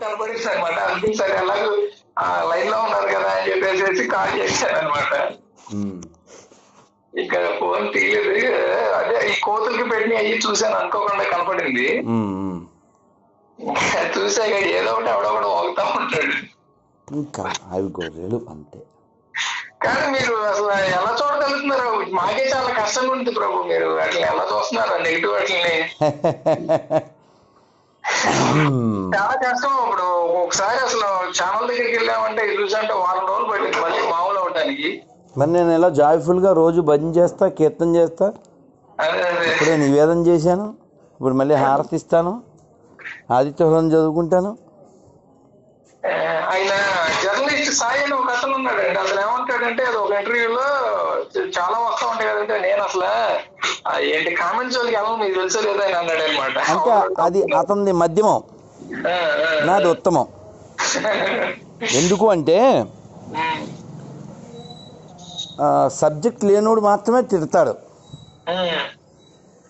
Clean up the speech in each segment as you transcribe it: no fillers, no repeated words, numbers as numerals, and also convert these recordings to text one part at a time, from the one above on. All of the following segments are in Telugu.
కనపడింది అనమాట. అందుకే సరే ఎలాగో లైన్ లో ఉన్నారు కదా అని చెప్పేసి కాల్ చేశాను అనమాట. ఇక్కడ ఫోన్ తీయలేదు. అదే ఈ కోతులకి పెట్టిన అయ్యి చూసాను, అనుకోకుండా కనపడింది. చూసాక ఏదో ఒకటి ఎవడొకటి వాగుతా ఉంటాడు. ఇంకా అవి గొర్రెలు అంతే. కానీ మీరు అసలు ఎలా చూడగలుగుతున్నారు? మాకే చాలా కష్టంగా ఉంటుంది ప్రభు. మీరు అట్లా ఎలా చూస్తున్నారు నెగిటివ్ అట్లని? చాలా కష్టం. ఇప్పుడు ఒకసారి అసలు ఛానల్ దగ్గరికి వెళ్ళామంటే చూసంటే వారం రోజులు పట్టింది మళ్ళీ మామూలు అవడానికి. మరి నేను ఎలా జాయ్ఫుల్గా రోజు భజన చేస్తా, కీర్తన చేస్తా, ఇప్పుడే నివేదన చేశాను, ఇప్పుడు మళ్ళీ హారతి ఇస్తాను, ఆదిత్య హృదయం చదువుకుంటాను. ఆయన జర్నలిస్ట్ సాయి అని ఒక అతను ఉన్నాడండి. అసలు ఏమంటాడంటే అది ఒక ఇంటర్వ్యూలో చాలా వస్తా ఉంటాయి కదంటే, నేను అసలు ఏంటి కామెంట్స్ వాళ్ళకి ఎలా మీకు తెలుసో లేదా అని అన్నాడు అనమాట. అంటే అది అతనిది మధ్యమం, నాది ఉత్తమం. ఎందుకు అంటే సబ్జెక్ట్ లేనోడు మాత్రమే తిడతాడు,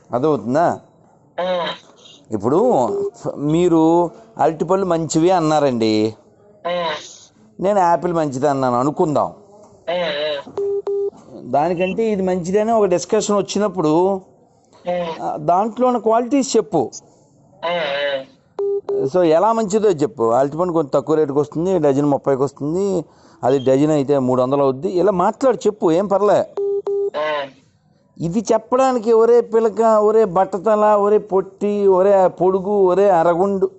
అదవుతుందా? ఇప్పుడు మీరు అరటిపళ్ళు మంచివి అన్నారండి, నేను యాపిల్ మంచిది అన్నాను అనుకుందాం. దానికంటే ఇది మంచిదని ఒక డిస్కషన్ వచ్చినప్పుడు దాంట్లో ఉన్న క్వాలిటీస్ చెప్పు. సో ఎలా మంచిదో చెప్పు. అరటిపండు కొంచెం తక్కువ రేటుకి వస్తుంది, డజన్ 30కి వస్తుంది, అది డజన్ అయితే 300 అవుద్ది, ఇలా మాట్లాడి చెప్పు, ఏం పర్లే. ఇది చెప్పడానికి ఒరే పిలక, ఒరే బట్టతల, ఒరే పొట్టి, ఒరే పొడుగు, ఒరే అరగుండు,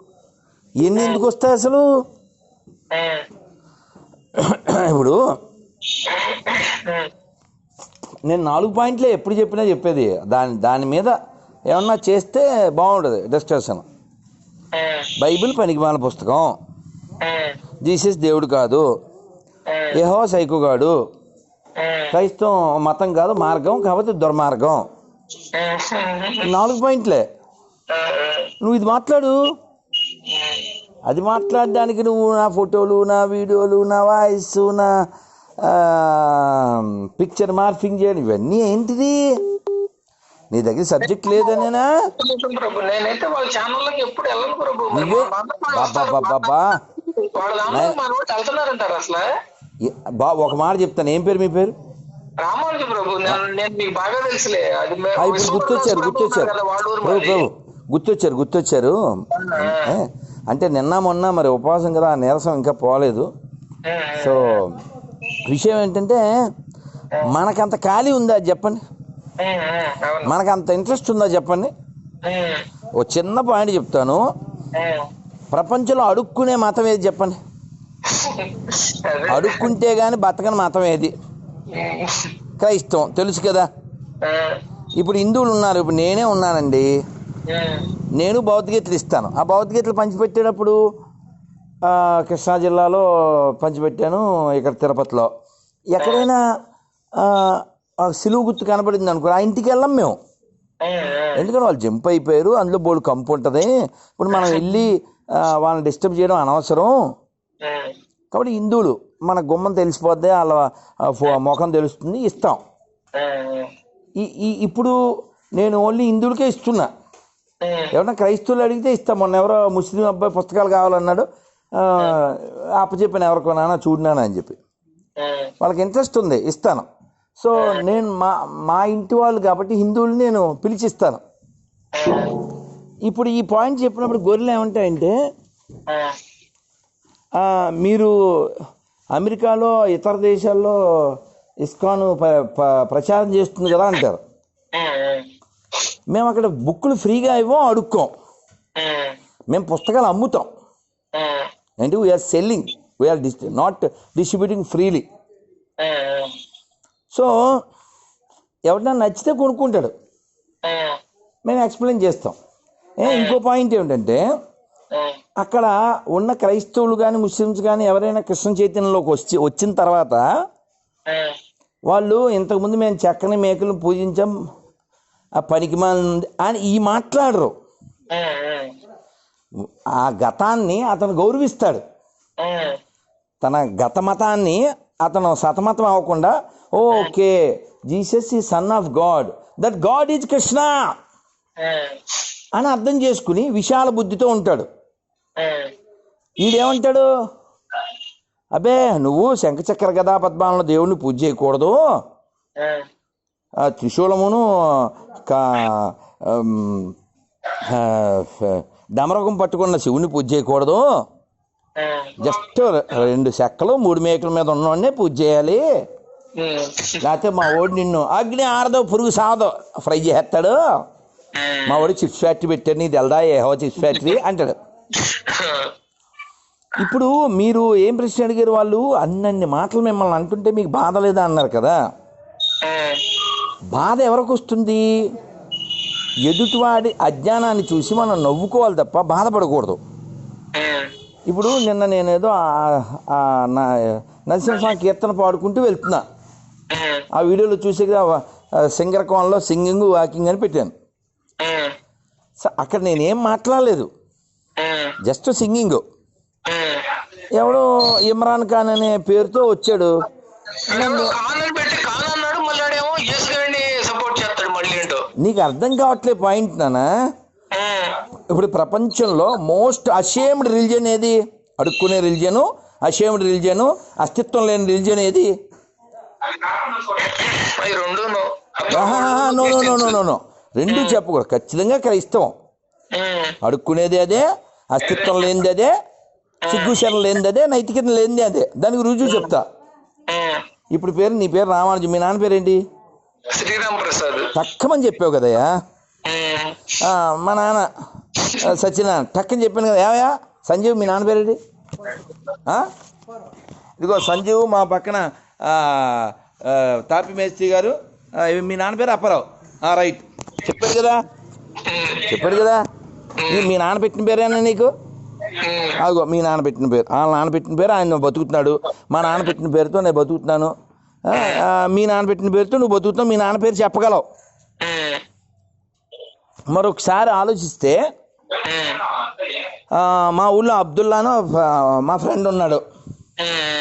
ఇవన్నీ ఎందుకు వస్తాయి అసలు? ఇప్పుడు నేను 4 పాయింట్లే ఎప్పుడు చెప్పినా చెప్పేది. దాని మీద ఏమన్నా చేస్తే బాగుంటుంది డిస్కషన్. బైబిల్ పనికిమాల పుస్తకం, జీసస్ దేవుడు కాదు, యెహోవా సైకోగాడు, క్రైస్తవం మతం కాదు మార్గం కాబట్టి దుర్మార్గం. 4 పాయింట్లే. నువ్వు ఇది మాట్లాడు. అది మాట్లాడడానికి నువ్వు నా ఫోటోలు, నా వీడియోలు, నా వాయిస్, నా పిక్చర్ మార్ఫింగ్ చేయడం, ఇవన్నీ ఏంటిది? నీ దగ్గర సబ్జెక్ట్ లేదనేనా? నేనైతే వాళ్ళ ఛానల్లోకి ఎప్పుడు వెళ్ళను ప్రభు. వెళ్తున్నారంటారు అసలు. ఒక మాట చెప్తాను, ఏం పేరు మీ పేరు? రామానుజు ప్రభు. నేను మీకు బాగా తెలుసులే. అది ఇప్పుడు గుర్తొచ్చారు. అంటే నిన్న మొన్న మరి ఉపవాసం కదా, ఆ నీరసం ఇంకా పోలేదు. సో విషయం ఏంటంటే, మనకంత ఖాళీ ఉందా చెప్పండి? మనకంత ఇంట్రెస్ట్ ఉందా చెప్పండి? ఓ చిన్న పాయింట్ చెప్తాను. ప్రపంచంలో అడుక్కునే మతం ఏది చెప్పండి? అడుక్కుంటే గాని బతకని మతం ఏది? క్రైస్తవం, తెలుసు కదా. ఇప్పుడు హిందువులు ఉన్నారు, ఇప్పుడు నేనే ఉన్నానండి, నేను భగవద్గీతలు ఇస్తాను. ఆ భగవద్గీతలు పంచిపెట్టేటప్పుడు కృష్ణా జిల్లాలో పంచిపెట్టాను, ఇక్కడ తిరుపతిలో. ఎక్కడైనా సిలువు గుర్తు కనపడింది అనుకో, ఆ ఇంటికి వెళ్ళాం మేము. ఎందుకంటే వాళ్ళు జంప్ అయిపోయారు, అందులో బోల్డ్ కంపు ఉంటుంది. ఇప్పుడు మనం వెళ్ళి వాళ్ళని డిస్టర్బ్ చేయడం అనవసరం. కాబట్టి హిందువులు మన గుమ్మం తెలిసిపోద్ది, వాళ్ళ ముఖం తెలుస్తుంది, ఇస్తాం. ఇప్పుడు నేను ఓన్లీ హిందువులకే ఇస్తున్నా. ఎవరన్నా క్రైస్తవులు అడిగితే ఇస్తాం. మొన్న ఎవరో ముస్లిం అబ్బాయి పుస్తకాలు కావాలన్నాడు, అప్పచెప్పాను ఎవరికో, నాన్న చూడినాను అని చెప్పి. వాళ్ళకి ఇంట్రెస్ట్ ఉంది, ఇస్తాను. సో నేను మా ఇంటి వాళ్ళు కాబట్టి హిందువులు నేను పిలిచిస్తాను. ఇప్పుడు ఈ పాయింట్ చెప్పినప్పుడు గొర్రెలు ఏమంటాయంటే, మీరు అమెరికాలో ఇతర దేశాల్లో ఇస్కాన్ ప్రచారం చేస్తుంది కదా అంటారు. మేము అక్కడ బుక్కులు ఫ్రీగా ఇవ్వం, అడుక్కోం. మేము పుస్తకాలు అమ్ముతాం. అంటే we are selling, we are not distributing freely. So ఎవరినా నచ్చితే కొనుక్కుంటాడు, మేము ఎక్స్ప్లెయిన్ చేస్తాం. ఇంకో పాయింట్ ఏమిటంటే, అక్కడ ఉన్న క్రైస్తవులు కానీ ముస్లిమ్స్ కానీ ఎవరైనా కృష్ణ చైతన్యంలోకి వచ్చిన తర్వాత వాళ్ళు ఇంతకుముందు మేము చక్కని మేకలను పూజించాం, ఆ పనికి మాలింది అని ఈ మాట్లాడరు. ఆ గతాన్ని అతను గౌరవిస్తాడు. తన గత మతాన్ని అతను సతమతం అవ్వకుండా, ఓకే జీసస్ ఈ son of God, that God is Krishna అని అర్థం చేసుకుని విశాల బుద్ధితో ఉంటాడు. ఈడేమంటాడు, అబ్బే నువ్వు శంఖచక్ర గదా పద్మాలను దేవుడిని పూజ చేయకూడదు, ఆ త్రిశూలమును డమరకం పట్టుకున్న శివుని పూజ చేయకూడదు, జస్ట్ 2 చెక్కలు 3 మేకల మీద ఉన్నవాడినే పూజ చేయాలి, లేకపోతే మా వాడు నిన్ను అగ్ని ఆరదో పురుగు సావదో ఫ్రై చేస్తాడు, మా వాడు చిప్స్ ఫ్యాక్టరీ పెట్టాడు నీకు తెలదా ఏహో చిప్స్ ఫ్యాక్టరీ అంటాడు. ఇప్పుడు మీరు ఏం ప్రశ్న అడిగారు, వాళ్ళు అన్నన్ని మాటలు మిమ్మల్ని అంటుంటే మీకు బాధ లేదా అన్నారు కదా. బాధ ఎవరికి వస్తుంది? ఎదుటివాడి అజ్ఞానాన్ని చూసి మనం నవ్వుకోవాలి తప్ప బాధపడకూడదు. ఇప్పుడు నిన్న నేనేదో నరసింహస్వామి కీర్తన పాడుకుంటూ వెళ్తున్నా, ఆ వీడియోలో చూసే సింగర్ కోన్లో సింగింగ్ వాకింగ్ అని పెట్టాను. అక్కడ నేనేం మాట్లాడలేదు, జస్ట్ సింగింగ్. ఎవడో ఇమ్రాన్ ఖాన్ అనే పేరుతో వచ్చాడు, నీకు అర్థం కావట్లే పాయింట్ నానా. ఇప్పుడు ప్రపంచంలో మోస్ట్ అషేమ్డ్ రిలీజియన్ ఏది? అడుక్కునే రిలీజియను, అషేమ్డ్ రిలీజియను, అస్తిత్వం లేని రిలీజియన్ ఏది? No no no no no no రెండు చెప్పకూడదు, ఖచ్చితంగా క్రైస్తవం. అడుక్కునేది అదే, అస్తిత్వం లేనిది అదే, సిగ్గుశరం లేనిది అదే, నైతికత లేనిది అదే. దానికి రుజువు చెప్తా. ఇప్పుడు నీ పేరు రామానుజం, మీ నాన్న పేరేంటి? శ్రీరామ్ ప్రసాద్. తక్కమని చెప్పావు కదయ్యా. మా నాన్న సత్యనారాయణ టక్కని చెప్పాను కదా. ఏమయ్యా సంజీవ్, మీ నాన్న పేరేంటి? ఇదిగో సంజీవ్, మా పక్కన తాపి మేస్త్రి గారు, మీ నాన్న పేరు అప్పారావు. రైట్, చెప్పాడు కదా. మీ నాన్న పెట్టిన పేరేనా నీకు? అదిగో మీ నాన్న పెట్టిన పేరు, వాళ్ళ నాన్న పెట్టిన పేరు ఆయన బతుకుతున్నాడు, మా నాన్న పెట్టిన పేరుతో నేను బతుకుతున్నాను, మీ నాన్న పెట్టిన పేరుతో నువ్వు బతుకుతున్నావు, మీ నాన్న పేరు చెప్పగలవు. మరొకసారి ఆలోచిస్తే, మా ఊళ్ళో అబ్దుల్లాను మా ఫ్రెండ్ ఉన్నాడు,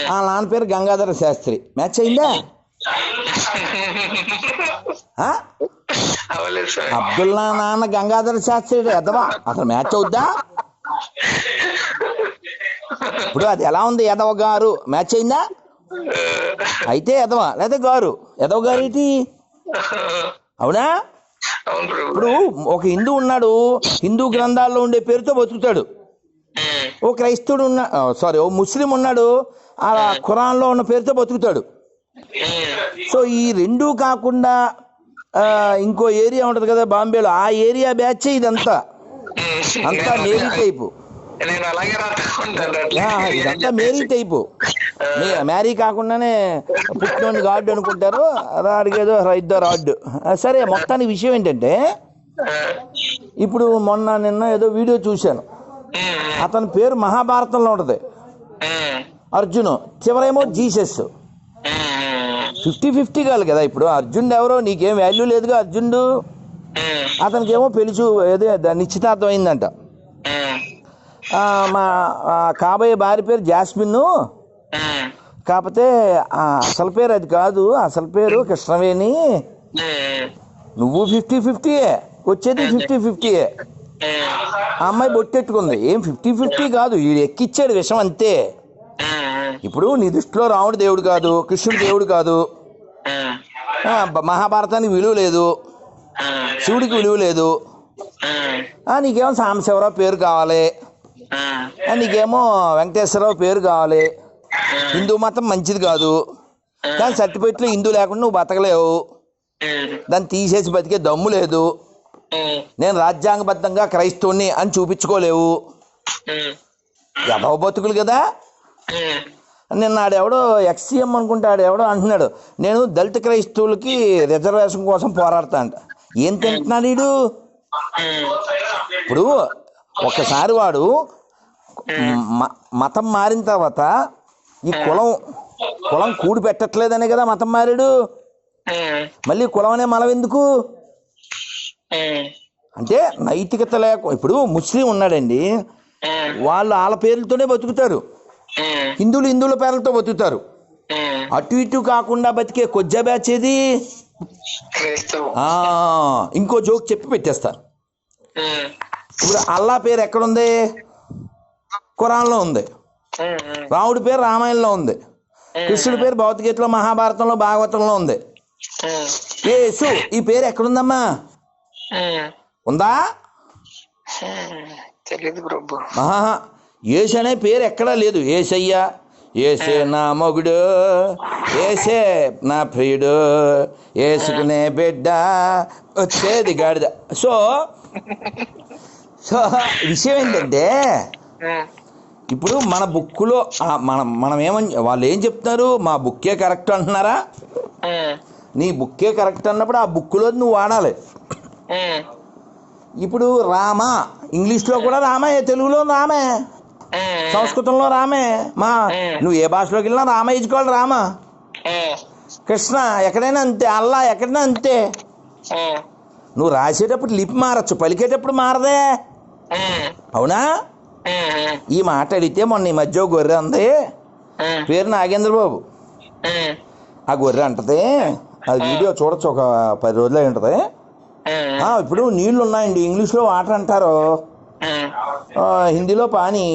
వాళ్ళ నాన్న పేరు గంగాధర శాస్త్రి. మ్యాచ్ అయిందా? అబ్దుల్లా నాన్న గంగాధర శాస్త్రి ఎదవా, అసలు మ్యాచ్ అవుద్దా? ఇప్పుడు అది ఎలా ఉంది? ఎదవ గారు మ్యాచ్ అయిందా? అయితే ఎదవ, లేదా గారు. ఎదవ గారు ఏంటి? అవునా? ఇప్పుడు ఒక హిందూ ఉన్నాడు, హిందూ గ్రంథాల్లో ఉండే పేరుతో బతుకుతాడు. ఓ క్రైస్తవుడు ఓ ముస్లిం ఉన్నాడు, ఆ ఖురాన్లో ఉన్న పేరుతో బతుకుతాడు. సో ఈ రెండూ కాకుండా ఇంకో ఏరియా ఉంటుంది కదా బాంబేలో, ఆ ఏరియా బ్యాచ్ ఇదంతా మేరీ టైపు. ఇదంతా మేరీ టైపు. మ్యారీ కాకుండానే పుట్టినోని గాడ్ అనుకుంటారు, అడిగేదో రైద్దో రాడ్. సరే, మొత్తానికి విషయం ఏంటంటే, ఇప్పుడు నిన్న ఏదో వీడియో చూశాను, అతని పేరు మహాభారతంలో ఉంటుంది అర్జును, చివరేమో జీసస్. 50-50 కాదు కదా. ఇప్పుడు అర్జునుడు ఎవరో నీకేం వాల్యూ లేదుగా. అర్జునుడు అతనికి ఏమో నిశ్చితార్థం అయిందంట. మా కాబోయే భార్య పేరు జాస్మిన్, కాకపోతే అసలు పేరు అది కాదు, అసలు పేరు కృష్ణవేణి. నువ్వు 50-50, వచ్చేది 50-50. ఆ అమ్మాయి బొట్టెట్టుకుంది, ఏం 50-50 కాదు, వీడు ఎక్కిచ్చాడు విషం అంతే. ఇప్పుడు నీ దృష్టిలో రాముడు దేవుడు కాదు, కృష్ణుడు దేవుడు కాదు, మహాభారతానికి విలువ లేదు, శివుడికి విలువ లేదు, నీకేమో సాంబశివరావు పేరు కావాలి, నీకేమో వెంకటేశ్వరరావు పేరు కావాలి. హిందూ మతం మంచిది కాదు, కానీ సర్టిఫికెట్లో హిందూ లేకుండా నువ్వు బతకలేవు, దాన్ని తీసేసి బతికే దమ్ము లేదు, నేను రాజ్యాంగబద్ధంగా క్రైస్తవుని అని చూపించుకోలేవు. ఎదవ బతుకులు కదా. నిన్న ఆడెవడో ఎక్స్సీఎం అనుకుంటే ఆడెవడో అంటున్నాడు, నేను దళిత క్రైస్తవులకి రిజర్వేషన్ కోసం పోరాడతా అంట. ఏం తింటున్నాడు వీడు? ఇప్పుడు ఒక్కసారి వాడు మతం మారిన తర్వాత ఈ కులం కూడి పెట్టట్లేదనే కదా మతం మారాడు. మళ్ళీ కులం అనే మలం ఎందుకు అంటే నైతికత ఇప్పుడు ముస్లిం ఉన్నాడండి, వాళ్ళు వాళ్ళ పేర్లతోనే బతుకుతారు, హిందువుల పేర్లతో బతుకుతారు. అటు ఇటు కాకుండా బతికే కొజ్జా బ్యాచ్ ఏది? ఇంకో జోక్ చెప్పి పెట్టేస్తారు. ఇప్పుడు అల్లా పేరు ఎక్కడుంది? ఖురాన్లో ఉంది, రాముడి పేరు రామాయణంలో ఉంది, కృష్ణుడి పేరు భగవద్గీతలో, మహాభారతంలో, భాగవతంలో ఉంది. యేసు ఈ పేరు ఎక్కడుందమ్మా? ఉందా? తెలియదు ప్రభు. యేసు అనే పేరు ఎక్కడా లేదు. యేసయ్యా, ఏసే నా మొగుడు, ఏసే నా ప్రియుడు, ఏసుకునే బిడ్డ, వచ్చేది గాడిద. సో విషయం ఏంటంటే, ఇప్పుడు మన బుక్కులో మనం ఏమని వాళ్ళు ఏం చెప్తున్నారు? మా బుక్కే కరెక్ట్ అంటున్నారా? నీ బుక్కే కరెక్ట్ అన్నప్పుడు ఆ బుక్లో నువ్వు వాడాలి. ఇప్పుడు రామ ఇంగ్లీష్లో కూడా రామే, తెలుగులో రామే, సంస్కృతంలో రామే. నువ్వు ఏ భాషలోకి వెళ్ళినా రామ ఇచ్చుకోవాలి రామ. కృష్ణ ఎక్కడైనా అంతే, అల్లా ఎక్కడైనా అంతే. నువ్వు రాసేటప్పుడు లిపి మారచ్చు, పలికేటప్పుడు మారదే. అవునా? ఈ మాట అడిగితే మొన్న ఈ మధ్య గొర్రె అంది, పేరు నాగేంద్ర బాబు. ఆ గొర్రె అంటది, అది వీడియో చూడొచ్చు, ఒక 10 రోజులు అయి ఉంటుంది. ఇప్పుడు నీళ్లు ఉన్నాయండి, ఇంగ్లీష్లో వాటర్ అంటారు, హిందీలో పానీ,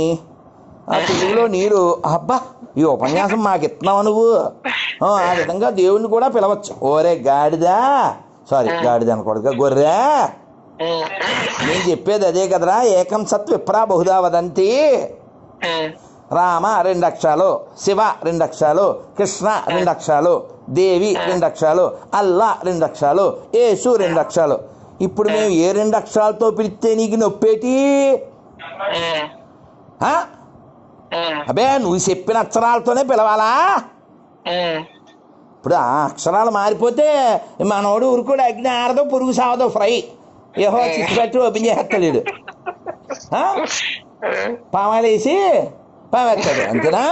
తెలుగులో నీరు. అబ్బా, ఈ ఉపన్యాసం మాకు ఇస్తున్నావు నువ్వు. ఆ విధంగా దేవుణ్ణి కూడా పిలవచ్చు. ఓరే గాడిదా, సారీ గాడిద అనకూడదుగా, గొర్రె, నేను చెప్పేది అదే కదరా. ఏకం సత్ విప్రా బహుదా వదంతి. రామ 2 అక్షరాలు, శివ 2 అక్షరాలు, కృష్ణ 2 అక్షరాలు, దేవి 2 అక్షరాలు, అల్లా 2 అక్షరాలు, యేసు 2 అక్షరాలు. ఇప్పుడు మేము ఏ 2 అక్షరాలతో పిలిస్తే నీకు నొప్పేటి? అబే, నువ్వు చెప్పిన అక్షరాలతోనే పిలవాలా? ఇప్పుడు ఆ అక్షరాలు మారిపోతే మనోడు ఉరుకుడు, అగ్ని ఆరదో, పురుగు సావదో, ఫ్రై ఏహో చిచ్చు పెట్టి ఓపెన్ చేస్తాడు, పామాలేసి పామేస్తాడు, అంతేనా?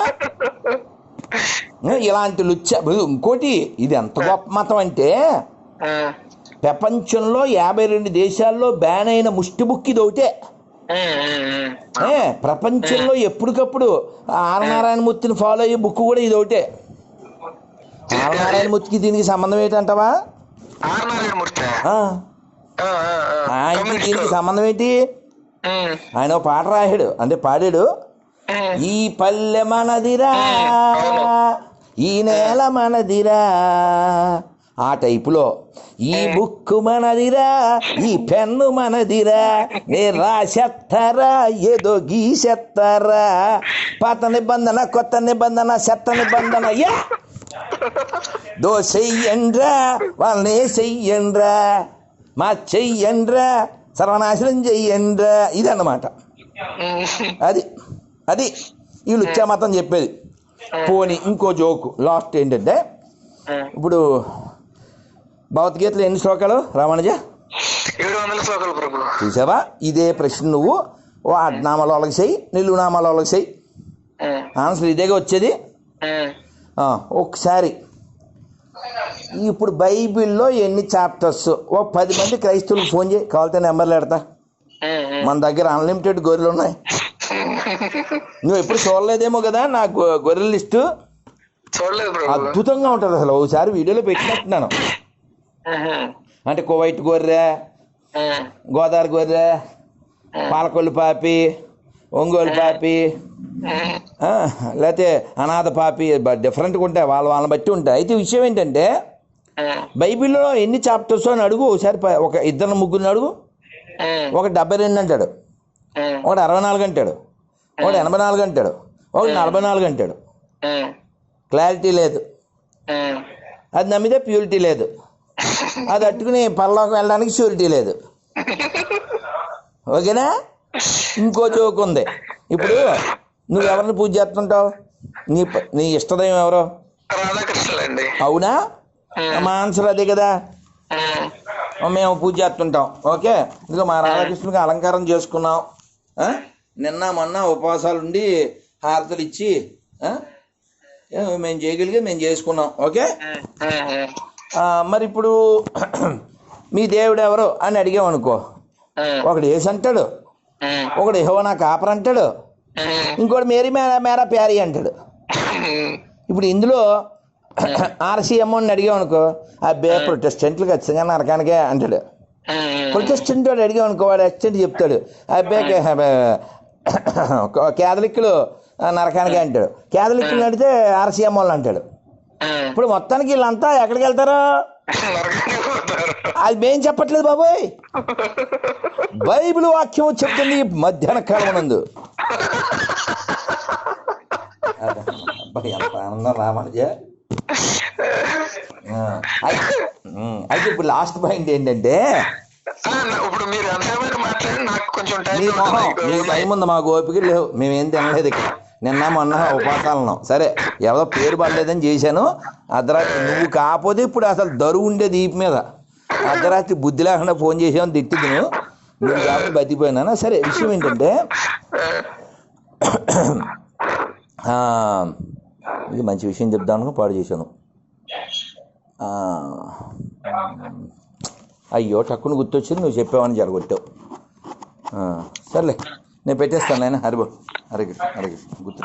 ఇలాంటి లుచ్చ. ఇంకోటి, ఇది ఎంత గొప్ప మతం అంటే, ప్రపంచంలో 52 దేశాల్లో బ్యాన్ అయిన ముష్టి బుక్ ఇది ఒకటే. ప్రపంచంలో ఎప్పటికప్పుడు ఆరనారాయణమూర్తిని ఫాలో అయ్యే బుక్ కూడా ఇది ఒకటే. ఆరనారాయణమూర్తికి దీనికి సంబంధం ఏంటంటావా? ఆయనకి దీనికి సంబంధం ఏంటి? ఆయన పాట రాశాడు, అంటే పాడాడు, ఈ పల్లె మనదిరా, ఈ నేల మనదిరా, ఆ టైపులో ఈ బుక్ మనదిరా, ఈ పెన్ను మనదిరా, నే రాసేస్తారా ఏదో గీసేస్తారా, పాత నిబంధన కొత్త నిబంధన చెత్త నిబంధన, దో చెయ్యండ్రా వాళ్ళనే చెయ్యండ్రా, మా చెయ్యండ్రా సర్వనాశనం చెయ్యండ్రా, ఇదన్నమాట. అది ఈ లుచ్చా మతం చెప్పేది. పోనీ ఇంకో జోకు లాస్ట్ ఏంటంటే, ఇప్పుడు భగవద్గీతలో ఎన్ని శ్లోకాలు రామానుజ? 700 శ్లోకాలు ప్రభు. చూసావా? ఇదే ప్రశ్న నువ్వు అడ్నామాలో వాళ్ళకి చెయ్యి, నిలువు నామాలో వాళ్ళకి చెయ్యి, ఆన్సర్ ఇదేగా వచ్చేది. ఒకసారి ఇప్పుడు బైబిల్లో ఎన్ని చాప్టర్స్, 10 మంది క్రైస్తవులకు ఫోన్ చేయి, కావాలితే నెంబర్లు పెడతా. మన దగ్గర అన్లిమిటెడ్ గొర్రెలు ఉన్నాయి. నువ్వు ఎప్పుడు చూడలేదేమో కదా నా గొర్రెల లిస్టు. అద్భుతంగా ఉంటుంది అసలు. ఒకసారి వీడియోలో పెట్టినట్టున్నాను. అంటే కువైట్ గొర్రె, గోదావరి గొర్రె, పాలకొల్లు పాపి, ఒంగోలు పాపి, లేకపోతే అనాథ పాపి, డిఫరెంట్గా ఉంటాయి, వాళ్ళని బట్టి ఉంటాయి. అయితే విషయం ఏంటంటే, బైబిల్లో ఎన్ని చాప్టర్స్ అని అడుగు ఒకసారి. ఒక 2-3 అడుగు. ఒక 72 అంటాడు, ఒకటి 64 అంటాడు, ఒకటి 84 అంటాడు, ఒకటి 44 అంటాడు. క్లారిటీ లేదు. అది నమ్మితే ప్యూరిటీ లేదు. అది అట్టుకుని పరలోకి వెళ్ళడానికి షూరిటీ లేదు. ఓకేనా? ఇంకో జోక్ ఉంది. ఇప్పుడు నువ్వు ఎవరిని పూజ చేస్తుంటావు? నీ ఇష్టదైవం ఎవరో? రాధాకృష్ణులండి. అవునా? మా ఆన్సర్ అదే కదా. మేము పూజ చేస్తుంటాం. ఓకే, ఇదిగో మా రాధాకృష్ణుడికి అలంకారం చేసుకున్నాం. నిన్న మొన్న ఉపవాసాలు ఉండి హారతలు ఇచ్చి మేము చేయగలిగే మేము చేసుకున్నాం. ఓకే, మరి ఇప్పుడు మీ దేవుడు ఎవరు అని అడిగామనుకో, ఒకడు యేసు అంటాడు, ఒకడు యెహోవా నా కాపరి అంటాడు, ఇంకోటి మేరీ మేరా ప్యారీ అంటాడు. ఇప్పుడు ఇందులో ఆర్సీఎం అని అడిగామనుకో, అబ్బే ప్రొటెస్టెంట్లు ఖచ్చితంగా నరకానికే అంటాడు. ప్రొటెస్టెంట్ వాడు అడిగామనుకో, వాడు అసిస్టెంట్ చెప్తాడు, అబ్బే కేథలిక్కులు నరకానికి అంటాడు, కేథలిక్కులు అడిగితే ఆర్సీఎం వాళ్ళు అంటాడు. ఇప్పుడు మొత్తానికి వీళ్ళంతా ఎక్కడికి వెళ్తారు? అది మేం చెప్పట్లేదు బాబోయ్, బైబిల్ వాక్యం చెప్తుంది మధ్యాహ్న కాలం నందు. ఎంత ఆనందం రామానుజ. అయితే ఇప్పుడు లాస్ట్ పాయింట్ ఏంటంటే, ఇప్పుడు మీరు ఎంతసేపు మాట్లాడి నాకు కొంచెం మీకు టైం ఉంది, మాకు ఓపిక లేవు, మేమేం తినలేదు ఇక్కడ నిన్న మొన్న ఉపాసాలను. సరే ఎవరో పేరు పడలేదని చేశాను. అర్ధరాత్రి నువ్వు కాకపోతే ఇప్పుడు అసలు దరువు ఉండే దీపు మీద అర్ధరాత్రి బుద్ధి లేకుండా ఫోన్ చేసామని తిట్టిది నువ్వు కాబట్టి బతికిపోయినా. సరే విషయం ఏంటంటే, ఇది మంచి విషయం చెప్దాను పాడు చేశాను. అయ్యో టక్కును గుర్తొచ్చింది, నువ్వు చెప్పావని జరగొట్టావు. సర్లే నేను పెట్టేస్తాను నాయన. హరిబో హరే కృష్ణ గుర్తు.